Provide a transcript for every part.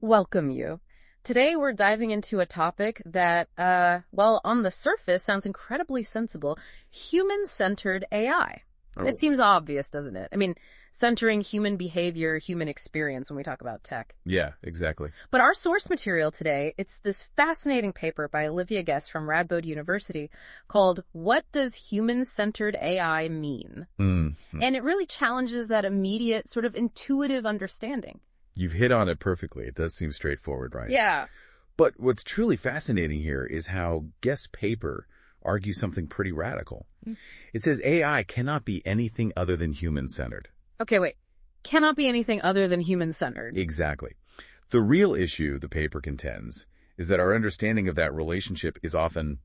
welcome you. Today we're diving into a topic that, on the surface sounds incredibly sensible: human-centered AI. Oh, It seems obvious, doesn't it? I mean, centering human behavior, human experience when we talk about tech. yeah, exactly. But our source material today, it's this fascinating paper by Olivia Guest from Radboud University called "What Does Human-Centered AI Mean?" Mm-hmm. And it really challenges that immediate, sort of intuitive understanding. You've hit on it perfectly. It does seem straightforward, right? Yeah. But what's truly fascinating here is how Guest's paper argues something pretty radical. It says AI cannot be anything other than human-centered. Okay, wait. Cannot be anything other than human-centered. Exactly. The real issue, the paper contends, is that our understanding of that relationship is often,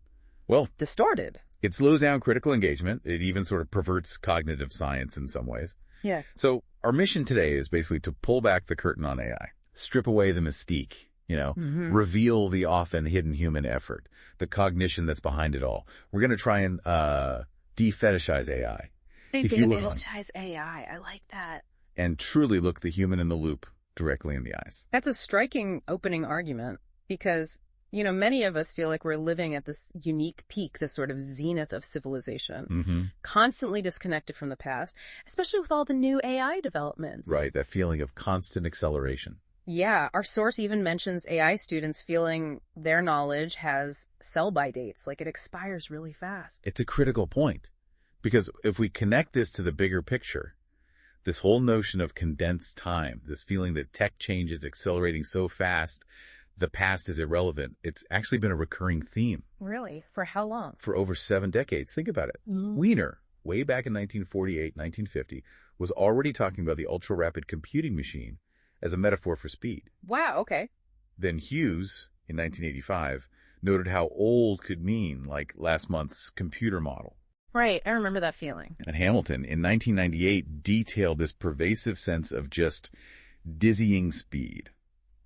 well, Distorted. it slows down critical engagement. It even sort of perverts cognitive science in some ways. Yeah. So our mission today is basically to pull back the curtain on AI, strip away the mystique, reveal the often hidden human effort, the cognition that's behind it all. We're going to try and de-fetishize AI, if you will, De-fetishise AI. I like that. and truly look the human in the loop directly in the eyes. That's a striking opening argument because, many of us feel like we're living at this unique peak, this sort of zenith of civilization, constantly disconnected from the past, especially with all the new AI developments. Right, that feeling of constant acceleration. Yeah, our source even mentions AI students feeling their knowledge has sell-by dates, like it expires really fast. It's a critical point, because if we connect this to the bigger picture, this whole notion of condensed time, this feeling that tech change is accelerating so fast, the past is irrelevant, it's actually been a recurring theme. Really? For how long? For over 7 decades. Think about it. Wiener, way back in 1948, 1950, was already talking about the ultra-rapid computing machine as a metaphor for speed. Wow, okay. Then Hughes, in 1985, noted how old could mean, like last month's computer model. Right, I remember that feeling. And Hamilton, in 1998, detailed this pervasive sense of just dizzying speed.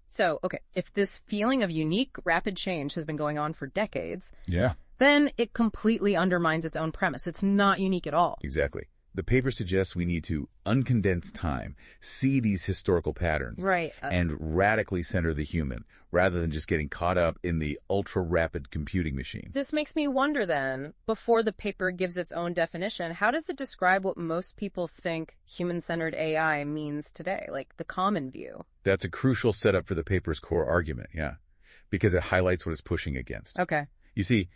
So, okay, if this feeling of unique, rapid change has been going on for decades, Yeah. then it completely undermines its own premise. It's not unique at all. Exactly. The paper suggests we need to uncondense time, see these historical patterns, Right. and radically center the human, rather than just getting caught up in the ultra-rapid computing machine. This makes me wonder then, before the paper gives its own definition, how does it describe what most people think human-centered AI means today, like the common view? That's a crucial setup for the paper's core argument, yeah, because it highlights what it's pushing against. Okay. You see,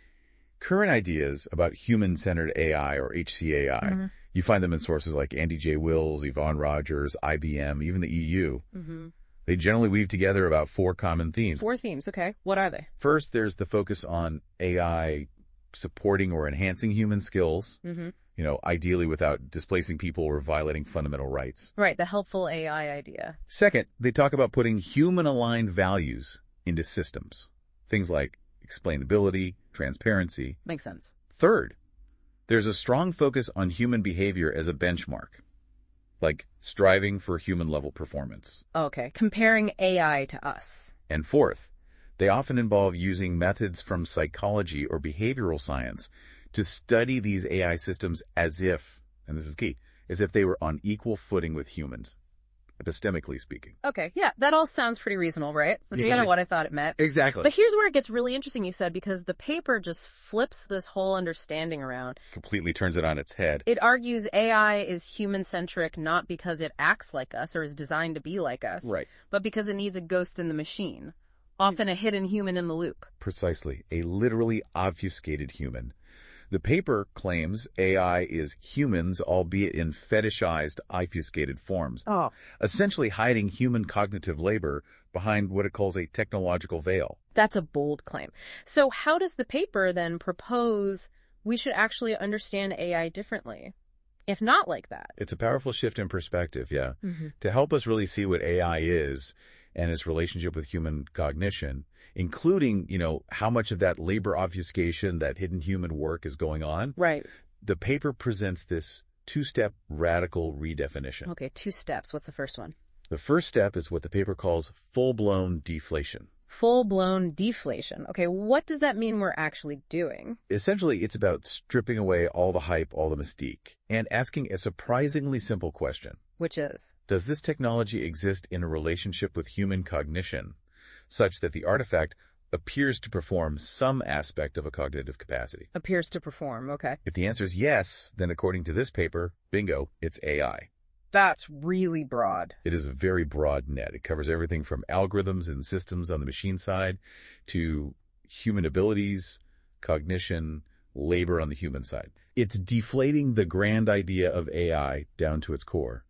current ideas about human-centered AI, or HCAI, you find them in sources like Andy J. Wills, Yvonne Rogers, IBM, even the EU. They generally weave together about 4 common themes. 4 themes, okay. What are they? First, there's the focus on AI supporting or enhancing human skills, ideally without displacing people or violating fundamental rights. Right, the helpful AI idea. Second, they talk about putting human-aligned values into systems, things like explainability, transparency. Makes sense. Third, there's a strong focus on human behavior as a benchmark, like striving for human-level performance. Okay, comparing AI to us. And fourth, they often involve using methods from psychology or behavioral science to study these AI systems as if, and this is key, as if they were on equal footing with humans, epistemically speaking. Okay, yeah, that all sounds pretty reasonable, right? That's kind of what I thought it meant. Exactly. But here's where it gets really interesting, you said, because the paper just flips this whole understanding around. Completely turns it on its head. It argues AI is human-centric not because it acts like us or is designed to be like us, Right. but because it needs a ghost in the machine, often a hidden human in the loop. Precisely. A literally obfuscated human. The paper claims AI is humans, albeit in fetishized, obfuscated forms, essentially hiding human cognitive labor behind what it calls a technological veil. That's a bold claim. So how does the paper then propose we should actually understand AI differently, if not like that? It's a powerful shift in perspective, yeah, to help us really see what AI is and its relationship with human cognition, including, how much of that labor obfuscation, that hidden human work is going on. Right. The paper presents this 2-step radical redefinition. Okay, 2 steps. What's the first one? The first step is what the paper calls full-blown deflation. Full-blown deflation. Okay, what does that mean we're actually doing? Essentially, it's about stripping away all the hype, all the mystique, and asking a surprisingly simple question. Which is? Does this technology exist in a relationship with human cognition such that the artifact appears to perform some aspect of a cognitive capacity. Appears to perform, okay. If the answer is yes, then according to this paper, bingo, it's AI. That's really broad. It is a very broad net. It covers everything from algorithms and systems on the machine side to human abilities, cognition, labor on the human side. It's deflating the grand idea of AI down to its core,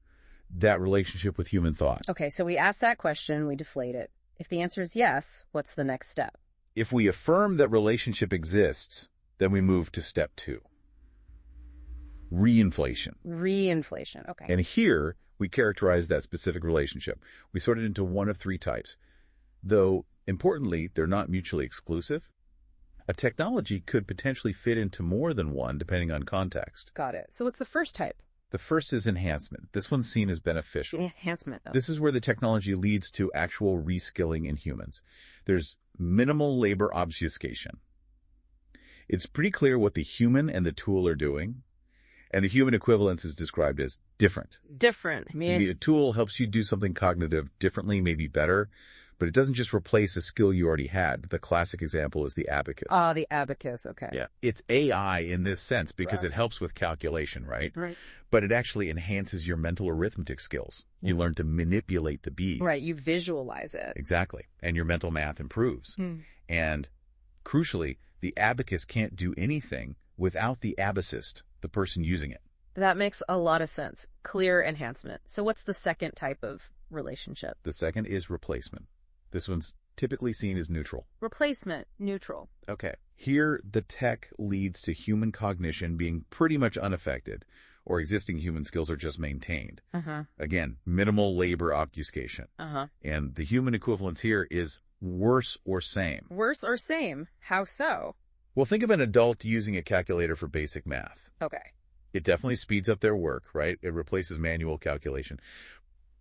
that relationship with human thought. Okay, so we ask that question, we deflate it. If the answer is yes, what's the next step? If we affirm that relationship exists, then we move to step 2. Reinflation. Reinflation, okay. And here, we characterize that specific relationship. We sort it into one of 3 types. Though, importantly, they're not mutually exclusive. A technology could potentially fit into more than one, depending on context. Got it. So what's the first type? The first is enhancement. This one's seen as beneficial. Enhancement. This is where the technology leads to actual reskilling in humans. There's minimal labor obfuscation. It's pretty clear what the human and the tool are doing, and the human equivalence is described as different. Different. The tool helps you do something cognitive differently, maybe better, but it doesn't just replace a skill you already had. The classic example is the abacus. Oh, the abacus, okay. Yeah. It's AI in this sense because it helps with calculation, right? Right. But it actually enhances your mental arithmetic skills. You learn to manipulate the bees. Right, you visualize it. Exactly. And your mental math improves. And crucially, the abacus can't do anything without the abacist, the person using it. That makes a lot of sense. Clear enhancement. So what's the second type of relationship? The second is replacement. This one's typically seen as neutral. Replacement, neutral. Okay. Here, the tech leads to human cognition being pretty much unaffected, or existing human skills are just maintained. Again, minimal labor obfuscation. And the human equivalence here is worse or same. Worse or same? How so? Well, think of an adult using a calculator for basic math. Okay. It definitely speeds up their work, right? It replaces manual calculation.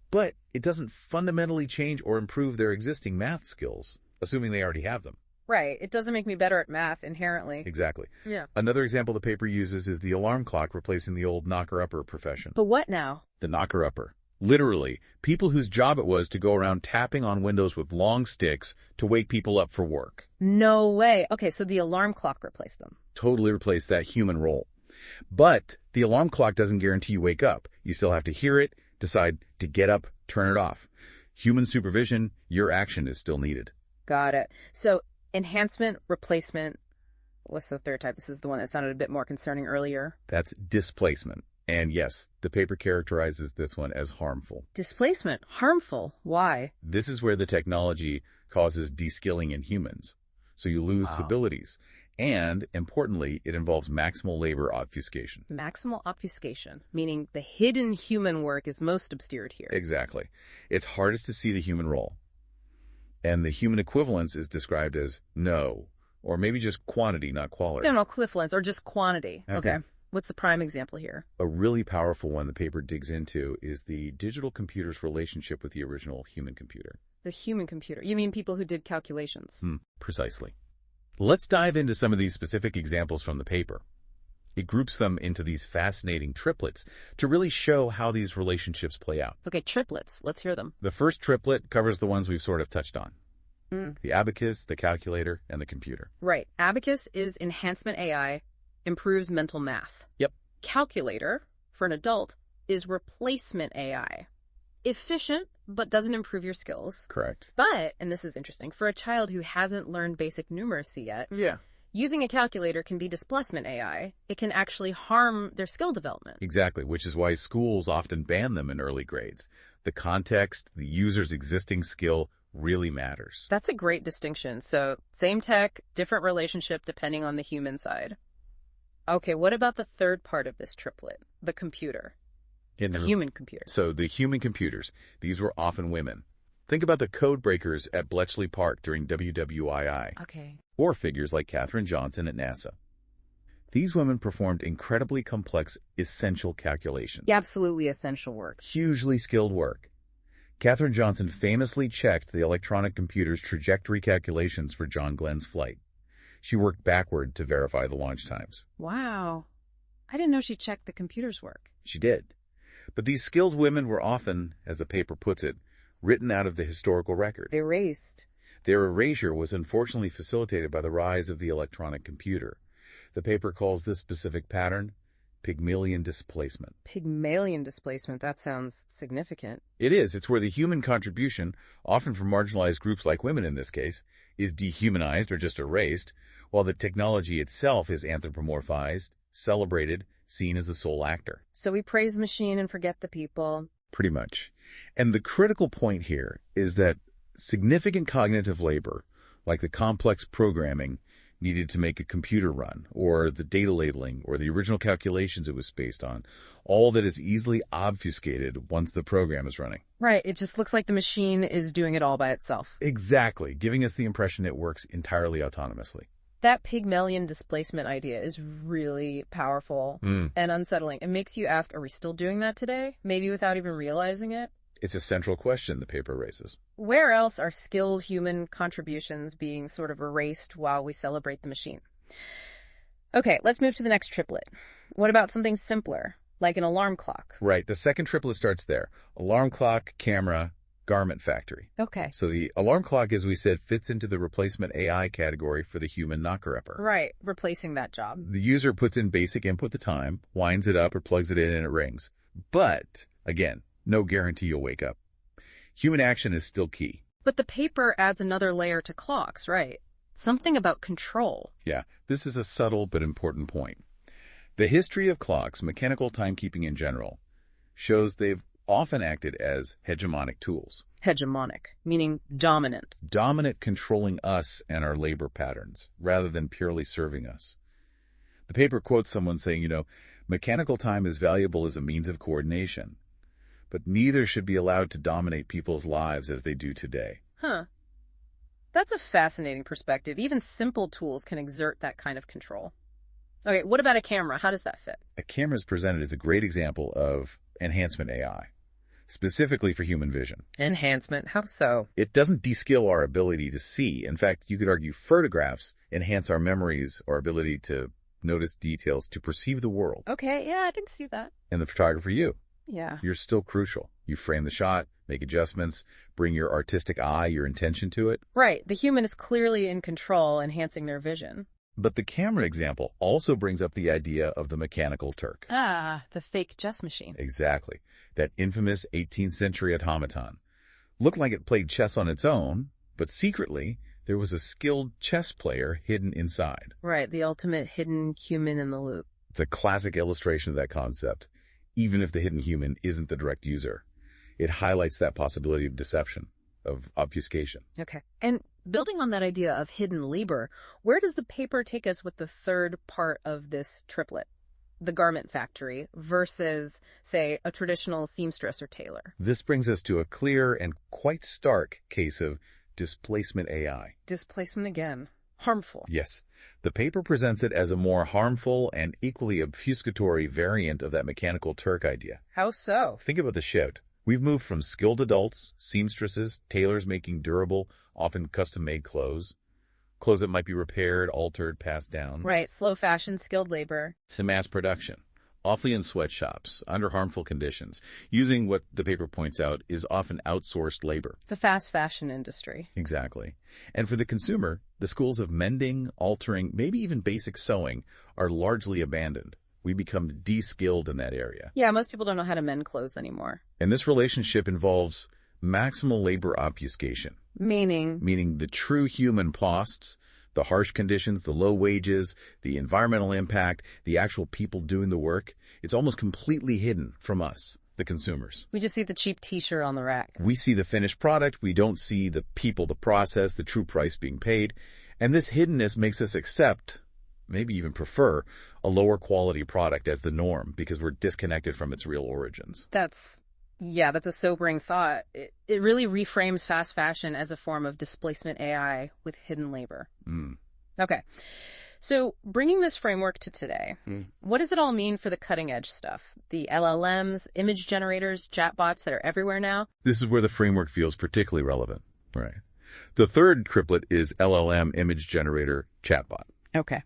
But it doesn't fundamentally change or improve their existing math skills, assuming they already have them. Right. It doesn't make me better at math inherently. Exactly. Yeah. Another example the paper uses is the alarm clock replacing the old knocker-upper profession. But what now? The knocker-upper. Literally, people whose job it was to go around tapping on windows with long sticks to wake people up for work. No way. Okay, so the alarm clock replaced them. Totally replaced that human role. But the alarm clock doesn't guarantee you wake up. You still have to hear it, decide to get up, turn it off. Human supervision, your action is still needed. Got it. So enhancement, replacement. What's the third type? This is the one that sounded a bit more concerning earlier. That's displacement. And yes, the paper characterizes this one as harmful. Displacement, harmful. Why? This is where the technology causes de-skilling in humans. So you lose abilities. And, importantly, it involves maximal labor obfuscation. Maximal obfuscation, meaning the hidden human work is most obscured here. Exactly. It's hardest to see the human role. And the human equivalence is described as no, or maybe just quantity, not quality. No, equivalence, or just quantity. Okay. What's the prime example here? A really powerful one the paper digs into is the digital computer's relationship with the original human computer. The human computer. You mean people who did calculations? Precisely. Let's dive into some of these specific examples from the paper. It groups them into these fascinating triplets to really show how these relationships play out. Okay, triplets. Let's hear them. The first triplet covers the ones we've sort of touched on. The abacus, the calculator, and the computer. Right. Abacus is enhancement AI, improves mental math. Yep. Calculator, for an adult, is replacement AI. Efficient, but doesn't improve your skills. Correct. But, and this is interesting, for a child who hasn't learned basic numeracy yet, using a calculator can be displacement AI. It can actually harm their skill development. Exactly, which is why schools often ban them in early grades. The context, the user's existing skill really matters. That's a great distinction. So, same tech, different relationship depending on the human side. Okay, what about the third part of this triplet? The computer. The human computer. So the human computers, these were often women. Think about the code breakers at Bletchley Park during WWII. Okay. Or figures like Katherine Johnson at NASA. These women performed incredibly complex, essential calculations. Absolutely essential work. Hugely skilled work. Katherine Johnson famously checked the electronic computer's trajectory calculations for John Glenn's flight. She worked backward to verify the launch times. Wow. I didn't know she checked the computer's work. She did. But these skilled women were often, as the paper puts it, written out of the historical record. Erased. Their erasure was unfortunately facilitated by the rise of the electronic computer. The paper calls this specific pattern Pygmalion displacement. Pygmalion displacement, that sounds significant. It is. It's where the human contribution, often from marginalized groups like women in this case, is dehumanized or just erased, while the technology itself is anthropomorphized, celebrated, seen as the sole actor. So we praise the machine and forget the people. Pretty much. And the critical point here is that significant cognitive labor, like the complex programming needed to make a computer run, or the data labeling, or the original calculations it was based on, all that is easily obfuscated once the program is running. Right. It just looks like the machine is doing it all by itself. Exactly, giving us the impression it works entirely autonomously. That Pygmalion displacement idea is really powerful and unsettling. It makes you ask, are we still doing that today? Maybe without even realizing it? It's a central question the paper raises. Where else are skilled human contributions being sort of erased while we celebrate the machine? Okay, let's move to the next triplet. What about something simpler, like an alarm clock? Right, the second triplet starts there. Alarm clock, camera, garment factory. Okay. So the alarm clock, as we said, fits into the replacement AI category for the human knocker-upper. Right, replacing that job. The user puts in basic input the time, winds it up or plugs it in and it rings. But, again, no guarantee you'll wake up. Human action is still key. But the paper adds another layer to clocks, right? Something about control. Yeah, this is a subtle but important point. The history of clocks, mechanical timekeeping in general, shows they've often acted as hegemonic tools. Hegemonic, meaning dominant. Dominant, controlling us and our labor patterns, rather than purely serving us. The paper quotes someone saying, mechanical time is valuable as a means of coordination, but neither should be allowed to dominate people's lives as they do today. Huh. That's a fascinating perspective. Even simple tools can exert that kind of control. Okay, what about a camera? How does that fit? A camera is presented as a great example of enhancement AI, specifically for human vision. Enhancement? How so? It doesn't de-skill our ability to see. In fact, you could argue photographs enhance our memories, our ability to notice details, to perceive the world. Okay, yeah, I can see that. And the photographer, Yeah. you're still crucial. You frame the shot, make adjustments, bring your artistic eye, your intention to it. Right. The human is clearly in control, enhancing their vision. But the camera example also brings up the idea of the mechanical Turk. Ah, the fake chess machine. Exactly. That infamous 18th century automaton. Looked like it played chess on its own, but secretly there was a skilled chess player hidden inside. Right, the ultimate hidden human in the loop. It's a classic illustration of that concept, even if the hidden human isn't the direct user. It highlights that possibility of deception, of obfuscation. Okay. And building on that idea of hidden labor, where does the paper take us with the third part of this triplet? The garment factory versus, say, a traditional seamstress or tailor. This brings us to a clear and quite stark case of displacement AI. Displacement again. Harmful. Yes. The paper presents it as a more harmful and equally obfuscatory variant of that mechanical Turk idea. How so? Think about the shift. We've moved from skilled adults, seamstresses, tailors making durable, often custom-made clothes that might be repaired, altered, passed down. Right, slow fashion, skilled labor. To mass production, awfully in sweatshops, under harmful conditions, using what the paper points out is often outsourced labor. The fast fashion industry. Exactly. And for the consumer, the schools of mending, altering, maybe even basic sewing are largely abandoned. We become de-skilled in that area. Yeah, most people don't know how to mend clothes anymore. And this relationship involves maximal labor obfuscation. Meaning the true human costs, the harsh conditions, the low wages, the environmental impact, the actual people doing the work. It's almost completely hidden from us, the consumers. We just see the cheap t-shirt on the rack. We see the finished product. We don't see the people, the process, the true price being paid. And this hiddenness makes us accept, maybe even prefer, a lower quality product as the norm because we're disconnected from its real origins. That's a sobering thought. It really reframes fast fashion as a form of displacement AI with hidden labor. Okay. So bringing this framework to today, what does it all mean for the cutting edge stuff? The LLMs, image generators, chatbots that are everywhere now? This is where the framework feels particularly relevant. Right. The third triplet is LLM, image generator, chatbot. Okay.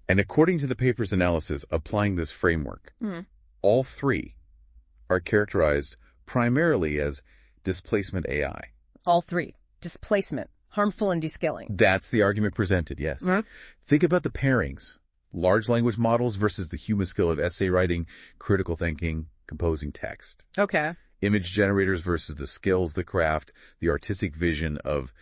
And according to the paper's analysis applying this framework, all three are characterized primarily as displacement AI. All three. Displacement. Harmful and de-skilling. That's the argument presented, yes. Think about the pairings. Large language models versus the human skill of essay writing, critical thinking, composing text. Okay. Image generators versus the skills, the craft, the artistic vision of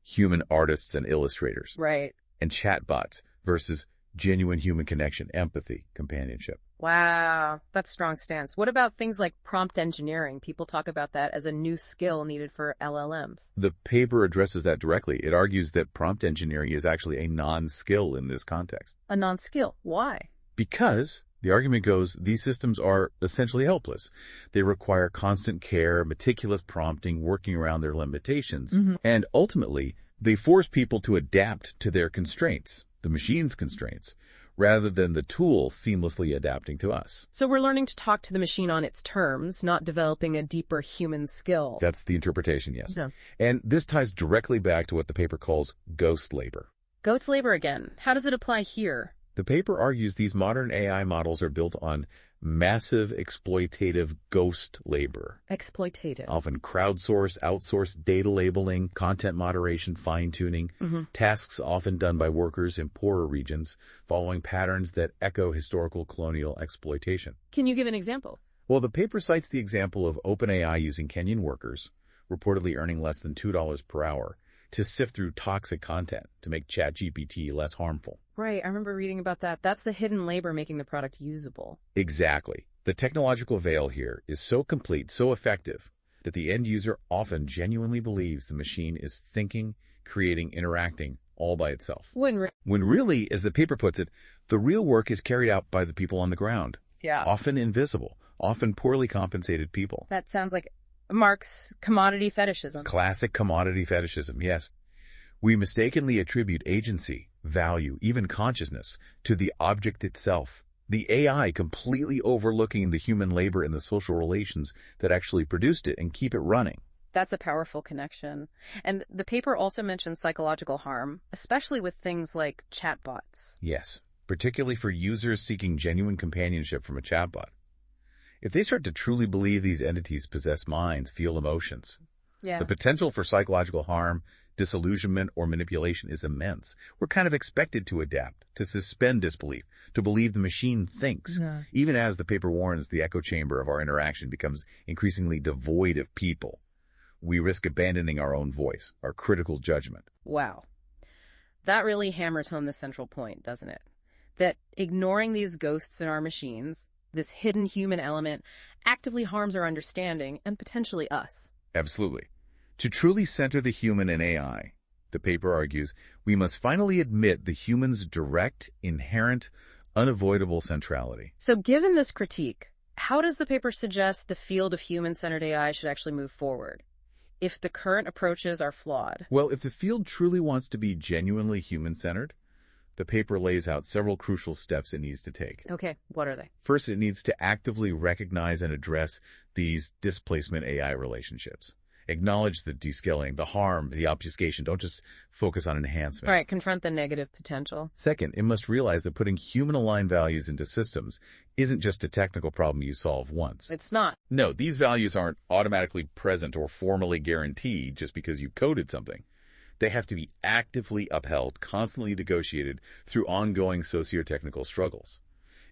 human artists and illustrators. Right. And chatbots versus genuine human connection, empathy, companionship. Wow, that's a strong stance. What about things like prompt engineering? People talk about that as a new skill needed for LLMs. The paper addresses that directly. It argues that prompt engineering is actually a non-skill in this context. A non-skill. Why? Because, the argument goes, these systems are essentially helpless. They require constant care, meticulous prompting, working around their limitations. And ultimately, they force people to adapt to their constraints, the machine's constraints, rather than the tool seamlessly adapting to us. So we're learning to talk to the machine on its terms, not developing a deeper human skill. That's the interpretation, yes. Yeah. And this ties directly back to what the paper calls ghost labor. Ghost labor again. How does it apply here? The paper argues these modern AI models are built on massive exploitative ghost labor. Exploitative. Often crowdsourced, outsourced data labeling, content moderation, fine-tuning, tasks often done by workers in poorer regions, following patterns that echo historical colonial exploitation. Can you give an example? Well, the paper cites the example of OpenAI using Kenyan workers, reportedly earning less than $2 per hour, to sift through toxic content to make ChatGPT less harmful. Right, I remember reading about that. That's the hidden labor making the product usable. Exactly. The technological veil here is so complete, so effective, that the end user often genuinely believes the machine is thinking, creating, interacting all by itself. When really, as the paper puts it, the real work is carried out by the people on the ground. Yeah. Often invisible, often poorly compensated people. That sounds like Marx's commodity fetishism. Classic commodity fetishism, yes. We mistakenly attribute agency, value, even consciousness to the object itself. The AI completely overlooking the human labor and the social relations that actually produced it and keep it running. That's a powerful connection. And the paper also mentions psychological harm, especially with things like chatbots. Yes, particularly for users seeking genuine companionship from a chatbot. If they start to truly believe these entities possess minds, feel emotions, the potential for psychological harm, disillusionment, or manipulation is immense. We're kind of expected to adapt, to suspend disbelief, to believe the machine thinks. Even as the paper warns, the echo chamber of our interaction becomes increasingly devoid of people. We risk abandoning our own voice, our critical judgment. Wow. That really hammers home the central point, doesn't it? That ignoring these ghosts in our machines, this hidden human element, actively harms our understanding and potentially us. Absolutely. To truly center the human in AI, the paper argues, we must finally admit the human's direct, inherent, unavoidable centrality. So given this critique, how does the paper suggest the field of human-centered AI should actually move forward, if the current approaches are flawed? Well, if the field truly wants to be genuinely human-centered, the paper lays out several crucial steps it needs to take. Okay, what are they? First, it needs to actively recognize and address these displacement AI relationships. Acknowledge the descaling, the harm, the obfuscation. Don't just focus on enhancement. All right, confront the negative potential. Second, it must realize that putting human-aligned values into systems isn't just a technical problem you solve once. It's not. No, these values aren't automatically present or formally guaranteed just because you coded something. They have to be actively upheld, constantly negotiated through ongoing sociotechnical struggles.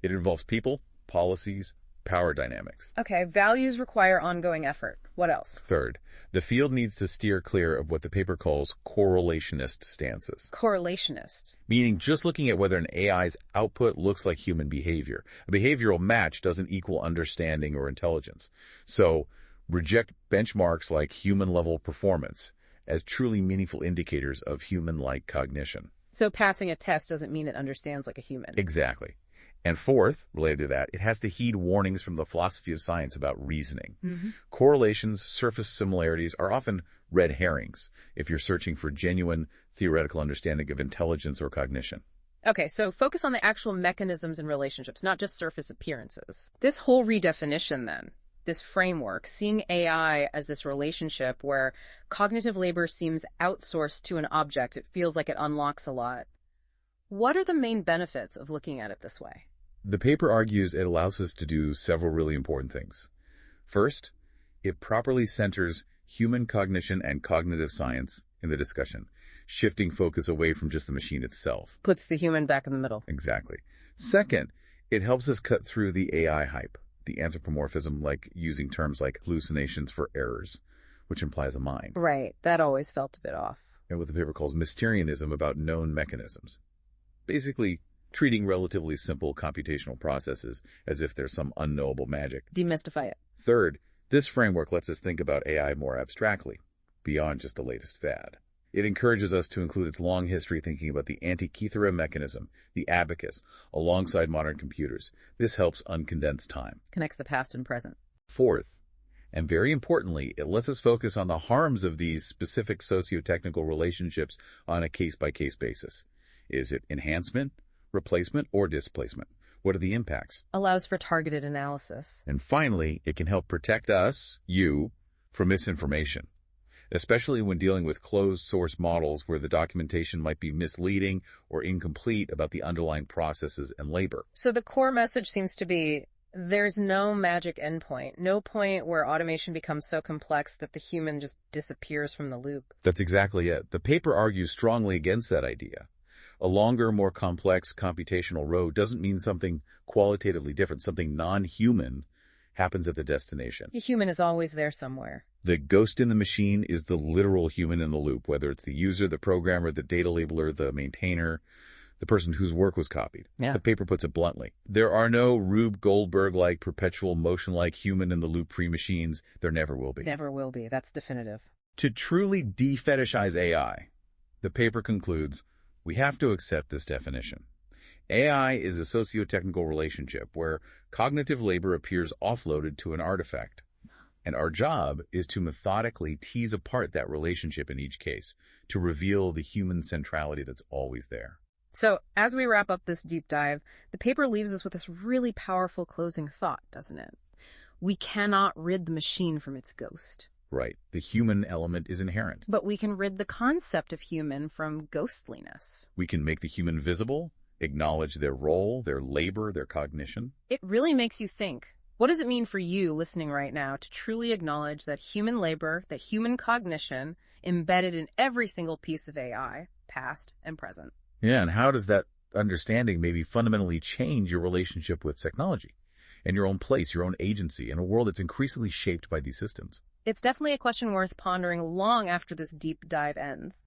It involves people, policies, power dynamics. Okay, values require ongoing effort. What else? Third, the field needs to steer clear of what the paper calls correlationist stances. Correlationist? Meaning just looking at whether an AI's output looks like human behavior. A behavioral match doesn't equal understanding or intelligence. So, reject benchmarks like human-level performance as truly meaningful indicators of human-like cognition. So passing a test doesn't mean it understands like a human. Exactly. And fourth, related to that, it has to heed warnings from the philosophy of science about reasoning. Correlations, surface similarities are often red herrings if you're searching for genuine theoretical understanding of intelligence or cognition. Okay, so focus on the actual mechanisms and relationships, not just surface appearances. This whole redefinition then, this framework, seeing AI as this relationship where cognitive labor seems outsourced to an object, it feels like it unlocks a lot. What are the main benefits of looking at it this way? The paper argues it allows us to do several really important things. First, it properly centers human cognition and cognitive science in the discussion. shifting focus away from just the machine itself. Puts the human back in the middle. Exactly. Second, it helps us cut through the AI hype, the anthropomorphism, like using terms like hallucinations for errors, which implies a mind. Right. That always felt a bit off. And what the paper calls Mysterianism about known mechanisms. Basically, treating relatively simple computational processes as if there's some unknowable magic. Demystify it. Third, this framework lets us think about AI more abstractly, beyond just the latest fad. It encourages us to include its long history thinking about the Antikythera mechanism, the abacus, alongside modern computers. This helps uncondense time. Connects the past and present. Fourth, and very importantly, it lets us focus on the harms of these specific sociotechnical relationships on a case-by-case basis. Is it enhancement, replacement, or displacement? What are the impacts? Allows for targeted analysis. And finally, it can help protect us, you, from misinformation, especially when dealing with closed-source models where the documentation might be misleading or incomplete about the underlying processes and labor. So the core message seems to be there's no magic endpoint, no point where automation becomes so complex that the human just disappears from the loop. That's exactly it. The paper argues strongly against that idea. A longer, more complex computational road doesn't mean something qualitatively different, something non-human happens at the destination. The human is always there somewhere. The ghost in the machine is the literal human in the loop, whether it's the user, the programmer, the data labeler, the maintainer, the person whose work was copied. Yeah. The paper puts it bluntly. There are no Rube Goldberg-like perpetual motion-like human-in-the-loop pre-machines. There never will be. Never will be. That's definitive. To truly de-fetishize AI, the paper concludes, we have to accept this definition. AI is a socio-technical relationship where cognitive labor appears offloaded to an artifact. And our job is to methodically tease apart that relationship in each case, to reveal the human centrality that's always there. So, as we wrap up this deep dive, the paper leaves us with this really powerful closing thought, doesn't it? We cannot rid the machine from its ghost. Right. The human element is inherent. But we can rid the concept of human from ghostliness. We can make the human visible, acknowledge their role, their labor, their cognition. It really makes you think. What does it mean for you listening right now to truly acknowledge that human labor, that human cognition, embedded in every single piece of AI, past and present? Yeah, and how does that understanding maybe fundamentally change your relationship with technology and your own place, your own agency in a world that's increasingly shaped by these systems? It's definitely a question worth pondering long after this deep dive ends.